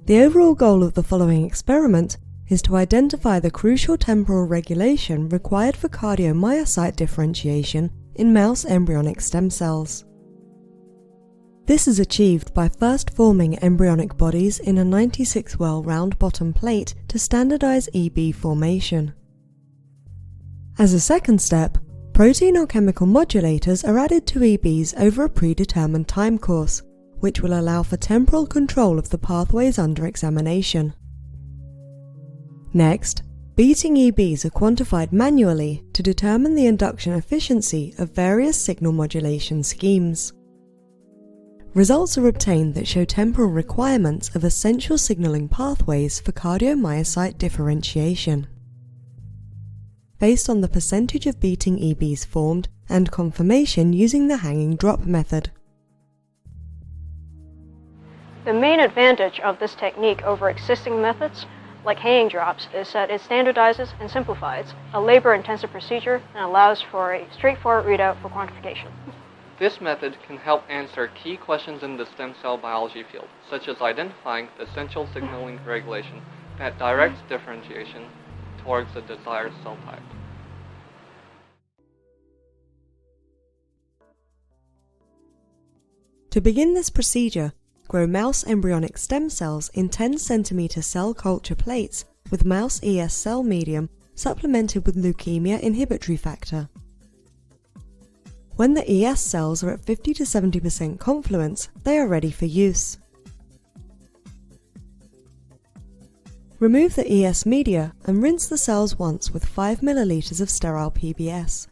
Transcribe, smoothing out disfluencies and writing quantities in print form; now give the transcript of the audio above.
The overall goal of the following experiment is to identify the crucial temporal regulation required for cardiomyocyte differentiation in mouse embryonic stem cells. This is achieved by first forming embryonic bodies in a 96-well round bottom plate to standardize EB formation. As a second step, protein or chemical modulators are added to EBs over a predetermined time course, which will allow for temporal control of the pathways under examination. Next, beating EBs are quantified manually to determine the induction efficiency of various signal modulation schemes. Results are obtained that show temporal requirements of essential signaling pathways for cardiomyocyte differentiation. Based on the percentage of beating EBs formed and confirmation using the hanging drop method. The main advantage of this technique over existing methods, like hanging drops, is that it standardizes and simplifies a labor-intensive procedure and allows for a straightforward readout for quantification. This method can help answer key questions in the stem cell biology field, such as identifying the essential signaling regulation that directs differentiation towards the desired cell type. To begin this procedure, grow mouse embryonic stem cells in 10 cm cell culture plates with mouse ES cell medium supplemented with leukemia inhibitory factor. When the ES cells are at 50 to 70% confluence, they are ready for use. Remove the ES media and rinse the cells once with 5 ml of sterile PBS.